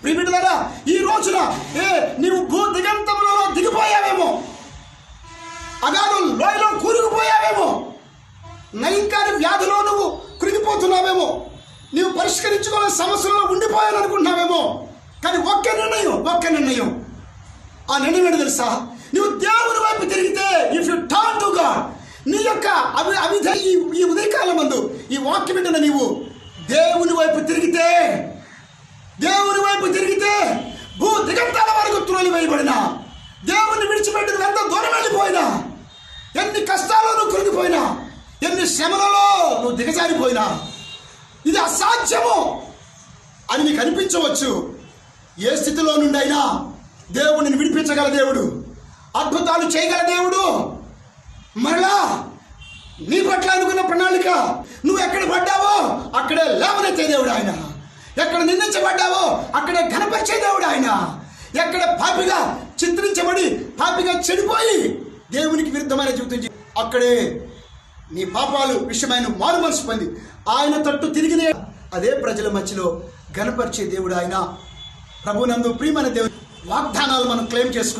ప్రియమిత్రులారా, ఈ రోజున నీవు భూ దిగంతములో దిగిపోయావేమో, అగాధం లోయలో కూరుకుపోయావేమో, నయంకాని వ్యాధిలో నువ్వు కృంగిపోతున్నావేమో, నీవు పరిష్కరించుకోవాలని సమస్యలో ఉండిపోయాలనుకుంటున్నావేమో. కానీ ఒక్క నిర్ణయం, ఆ నిర్ణయం ఏంటో తెలుసా? నువ్వు దేవుని వైపు తిరిగితే, if U turn to God, నీ యొక్క ఈ ఉదయకాలం మందు ఈ వాక్యం వింటున్న నీవు దేవుని వైపు తిరిగితే భూ దిగంతాల వరకు త్రోలి వేయబడినా, దేవుని విడిచిపెట్టి నువ్వు ఎంత దూరం వెళ్ళిపోయినా, ఎన్ని కష్టాల్లో నువ్వు కృంగిపోయినా, ఎన్ని శ్రమలలో నువ్వు దిగజారిపోయినా, ఇది అసాధ్యము అని నీకు అనిపించవచ్చు. ఏ స్థితిలో నుండి అయినా దేవుడిని విడిపించగల దేవుడు, అద్భుతాలు చేయగల దేవుడు, మరలా నీ పట్ల అనుకున్న ప్రణాళిక, నువ్వు ఎక్కడ పడ్డావో అక్కడే లేవనెత్తే దేవుడు ఆయన, ఎక్కడ నిందించబడ్డావో అక్కడే ఘనపరిచే దేవుడు ఆయన, ఎక్కడ పాపిగా చిత్రించబడి పాపిగా చెడిపోయి దేవునికి విరుద్ధమైన జీవితం అక్కడే నీ పాపాలు విషయమైన మారు మనసు పొంది ఆయన తట్టు తిరిగిన అదే ప్రజల మధ్యలో ఘనపరిచే దేవుడు ఆయన. ప్రభునందు ప్రియమైన దేవుడు వాగ్దానాలు మనం క్లెయిమ్ చేసుకుంటాం.